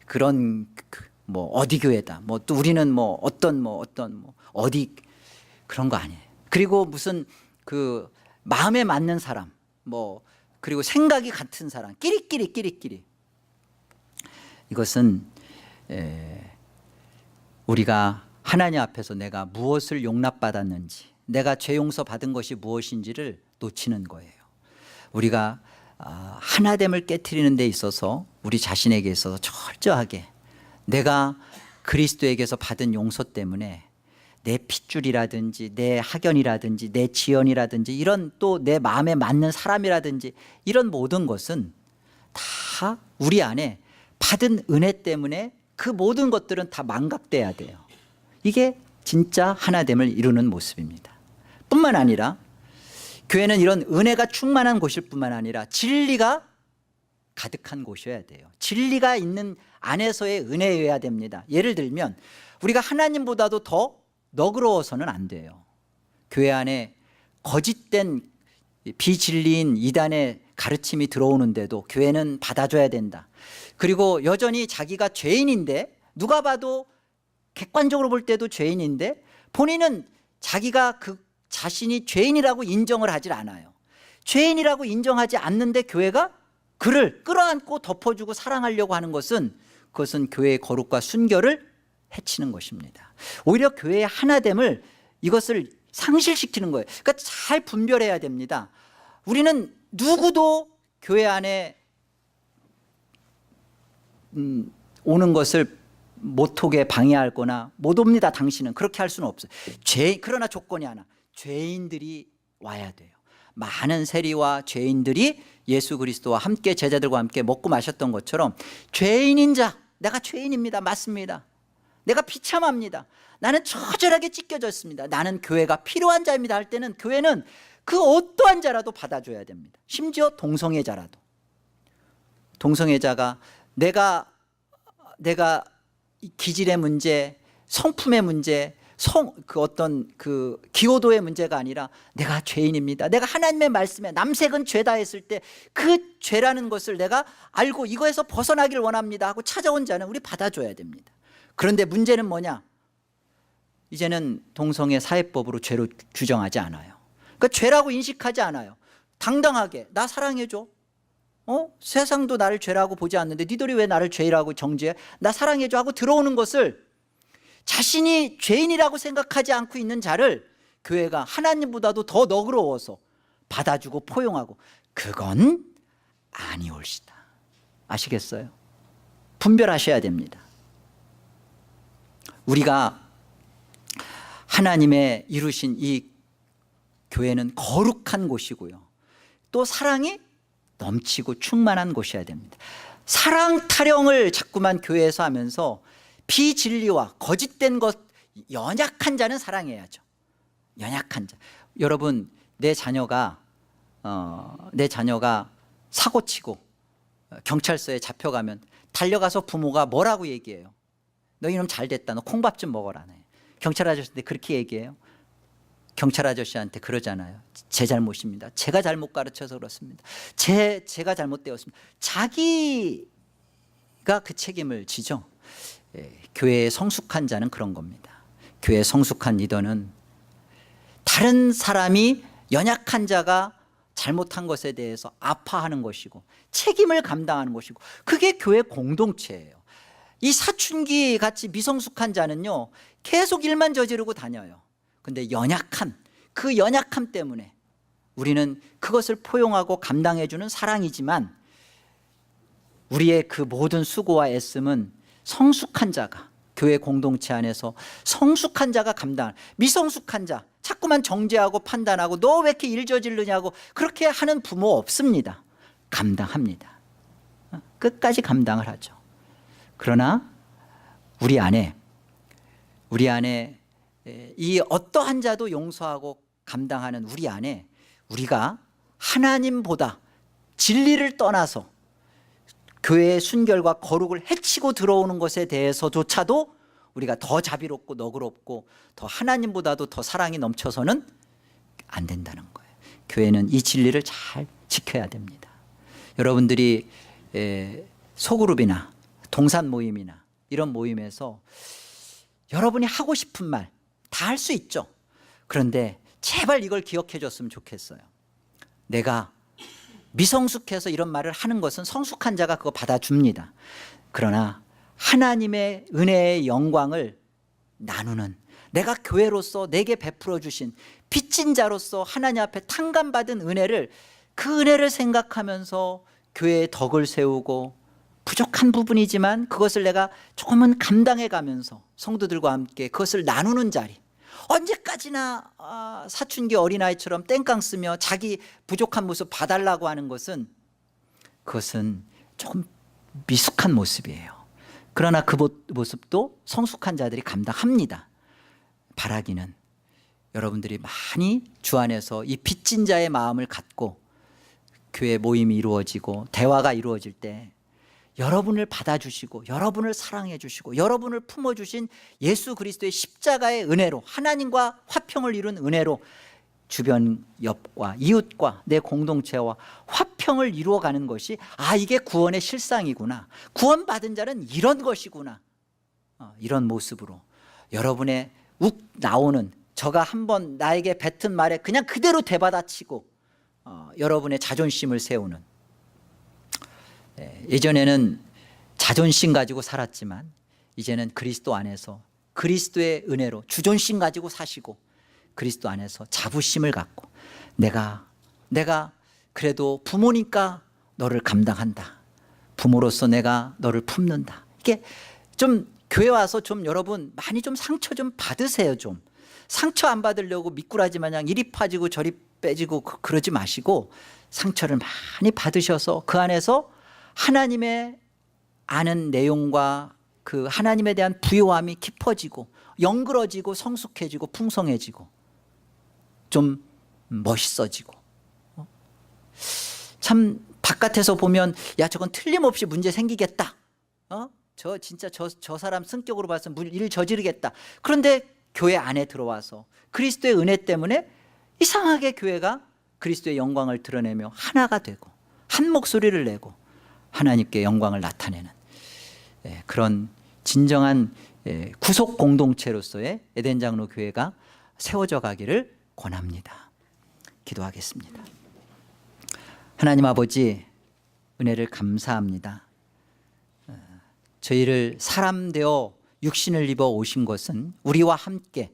그런 뭐 어디 교회다. 뭐 또 우리는 뭐 어떤 어디, 그런 거 아니에요. 그리고 무슨 그 마음에 맞는 사람, 뭐 그리고 생각이 같은 사람, 끼리끼리. 이것은 우리가 하나님 앞에서 내가 무엇을 용납받았는지, 내가 죄 용서 받은 것이 무엇인지를 놓치는 거예요. 우리가 하나됨을 깨트리는 데 있어서 우리 자신에게 있어서 철저하게 내가 그리스도에게서 받은 용서 때문에 내 핏줄이라든지 내 학연이라든지 내 지연이라든지 이런 또 내 마음에 맞는 사람이라든지 이런 모든 것은 다 우리 안에 받은 은혜 때문에 그 모든 것들은 다 망각돼야 돼요. 이게 진짜 하나됨을 이루는 모습입니다. 뿐만 아니라 교회는 이런 은혜가 충만한 곳일 뿐만 아니라 진리가 가득한 곳이어야 돼요. 진리가 있는 안에서의 은혜여야 됩니다. 예를 들면 우리가 하나님보다도 더 너그러워서는 안 돼요. 교회 안에 거짓된 비진리인 이단의 가르침이 들어오는데도 교회는 받아줘야 된다. 그리고 여전히 자기가 죄인인데, 누가 봐도 객관적으로 볼 때도 죄인인데 본인은 자기가 그 자신이 죄인이라고 인정을 하질 않아요. 죄인이라고 인정하지 않는데 교회가 그를 끌어안고 덮어주고 사랑하려고 하는 것은, 그것은 교회의 거룩과 순결을 해치는 것입니다. 오히려 교회의 하나됨을, 이것을 상실시키는 거예요. 그러니까 잘 분별해야 됩니다. 우리는 누구도 교회 안에 오는 것을 못 오게 방해할 거나 못 옵니다 당신은, 그렇게 할 수는 없어요. 그러나 조건이 하나, 죄인들이 와야 돼요. 많은 세리와 죄인들이 예수 그리스도와 함께, 제자들과 함께 먹고 마셨던 것처럼 죄인인 자, 내가 죄인입니다, 맞습니다, 내가 비참합니다, 나는 처절하게 찢겨졌습니다, 나는 교회가 필요한 자입니다 할 때는 교회는 그 어떠한 자라도 받아줘야 됩니다. 심지어 동성애자라도. 동성애자가 내가 기질의 문제, 성품의 문제, 어떤 기호도의 문제가 아니라 내가 죄인입니다, 내가 하나님의 말씀에 남색은 죄다 했을 때 그 죄라는 것을 내가 알고 이거에서 벗어나길 원합니다 하고 찾아온 자는 우리 받아줘야 됩니다. 그런데 문제는 뭐냐? 이제는 동성애 사회법으로 죄로 규정하지 않아요. 그러니까 죄라고 인식하지 않아요. 당당하게 나 사랑해줘, 세상도 나를 죄라고 보지 않는데 니들이 왜 나를 죄라고 정죄해, 나 사랑해줘 하고 들어오는 것을, 자신이 죄인이라고 생각하지 않고 있는 자를 교회가 하나님보다도 더 너그러워서 받아주고 포용하고, 그건 아니올시다. 아시겠어요? 분별하셔야 됩니다. 우리가 하나님의 이루신 이 교회는 거룩한 곳이고요, 또 사랑이 넘치고 충만한 곳이어야 됩니다. 사랑 타령을 자꾸만 교회에서 하면서 비진리와 거짓된 것, 연약한 자는 사랑해야죠. 연약한 자. 여러분, 내 자녀가 사고치고 경찰서에 잡혀가면 달려가서 부모가 뭐라고 얘기해요? 너 이놈 잘됐다, 너 콩밥 좀 먹어라. 경찰 아저씨한테 그렇게 얘기해요? 경찰 아저씨한테 그러잖아요. 제 잘못입니다, 제가 잘못 가르쳐서 그렇습니다, 제가 잘못되었습니다. 자기가 그 책임을 지죠. 교회의 성숙한 자는 그런 겁니다. 교회의 성숙한 리더는 다른 사람이, 연약한 자가 잘못한 것에 대해서 아파하는 것이고 책임을 감당하는 것이고, 그게 교회 공동체예요. 이 사춘기 같이 미성숙한 자는요 계속 일만 저지르고 다녀요. 근데 그 연약함 때문에 우리는 그것을 포용하고 감당해주는 사랑이지만, 우리의 그 모든 수고와 애씀은 성숙한 자가, 교회 공동체 안에서 성숙한 자가 감당할, 미성숙한 자 자꾸만 정죄하고 판단하고 너 왜 이렇게 일 저지르냐고 그렇게 하는 부모 없습니다. 감당합니다. 끝까지 감당을 하죠. 그러나 우리 안에 이 어떠한 자도 용서하고 감당하는 우리 안에, 우리가 하나님보다 진리를 떠나서 교회의 순결과 거룩을 해치고 들어오는 것에 대해서조차도 우리가 더 자비롭고 너그럽고 더 하나님보다도 더 사랑이 넘쳐서는 안 된다는 거예요. 교회는 이 진리를 잘 지켜야 됩니다. 여러분들이 소그룹이나 동산 모임이나 이런 모임에서 여러분이 하고 싶은 말 다 할 수 있죠. 그런데 제발 이걸 기억해 줬으면 좋겠어요. 내가 미성숙해서 이런 말을 하는 것은 성숙한 자가 그거 받아줍니다. 그러나 하나님의 은혜의 영광을 나누는, 내가 교회로서 내게 베풀어 주신 빚진 자로서 하나님 앞에 탕감받은 은혜를, 그 은혜를 생각하면서 교회의 덕을 세우고 부족한 부분이지만 그것을 내가 조금은 감당해 가면서 성도들과 함께 그것을 나누는 자리. 언제까지나 사춘기 어린아이처럼 땡깡 쓰며 자기 부족한 모습 봐달라고 하는 것은, 그것은 조금 미숙한 모습이에요. 그러나 그 모습도 성숙한 자들이 감당합니다. 바라기는 여러분들이 많이 주 안에서 이 빚진 자의 마음을 갖고 교회 모임이 이루어지고 대화가 이루어질 때 여러분을 받아주시고 여러분을 사랑해 주시고 여러분을 품어주신 예수 그리스도의 십자가의 은혜로, 하나님과 화평을 이룬 은혜로 주변 옆과 이웃과 내 공동체와 화평을 이루어가는 것이, 이게 구원의 실상이구나, 구원받은 자는 이런 것이구나, 이런 모습으로 여러분의 욱 나오는, 저가 한번 나에게 뱉은 말에 그냥 그대로 되받아치고 여러분의 자존심을 세우는, 예전에는 자존심 가지고 살았지만 이제는 그리스도 안에서 그리스도의 은혜로 주존심 가지고 사시고 그리스도 안에서 자부심을 갖고 내가 그래도 부모니까 너를 감당한다, 부모로서 내가 너를 품는다. 이게 좀 교회 와서 좀 여러분 많이 좀 상처 좀 받으세요. 좀 상처 안 받으려고 미꾸라지 마냥 이리 파지고 저리 빼지고 그러지 마시고 상처를 많이 받으셔서 그 안에서 하나님의 아는 내용과 그 하나님에 대한 부요함이 깊어지고 영그러지고 성숙해지고 풍성해지고 좀 멋있어지고. 참 바깥에서 보면 야 저건 틀림없이 문제 생기겠다, 저 진짜 저 사람 성격으로 봐서 일 저지르겠다. 그런데 교회 안에 들어와서 그리스도의 은혜 때문에 이상하게 교회가 그리스도의 영광을 드러내며 하나가 되고 한 목소리를 내고 하나님께 영광을 나타내는 그런 진정한 구속 공동체로서의 에덴 장로 교회가 세워져 가기를 권합니다. 기도하겠습니다. 하나님 아버지, 은혜를 감사합니다. 저희를 사람 되어 육신을 입어 오신 것은 우리와 함께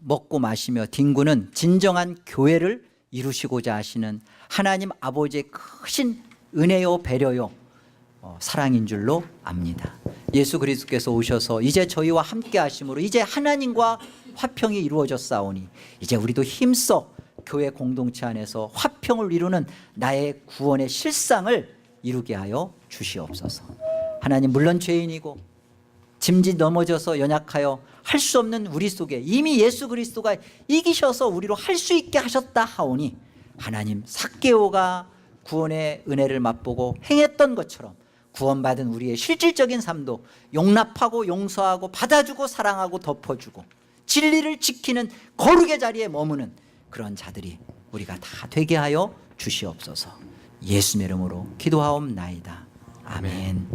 먹고 마시며 뒹구는 진정한 교회를 이루시고자 하시는 하나님 아버지의 크신 은혜요 배려요 사랑인 줄로 압니다. 예수 그리스도께서 오셔서 이제 저희와 함께 하심으로 이제 하나님과 화평이 이루어졌사오니 이제 우리도 힘써 교회 공동체 안에서 화평을 이루는 나의 구원의 실상을 이루게 하여 주시옵소서. 하나님, 물론 죄인이고 짐짓 넘어져서 연약하여 할 수 없는 우리 속에 이미 예수 그리스도가 이기셔서 우리로 할 수 있게 하셨다 하오니 하나님, 삭개오가 구원의 은혜를 맛보고 행했던 것처럼 구원받은 우리의 실질적인 삶도 용납하고 용서하고 받아주고 사랑하고 덮어주고 진리를 지키는 거룩의 자리에 머무는 그런 자들이 우리가 다 되게 하여 주시옵소서. 예수의 이름으로 기도하옵나이다. 아멘.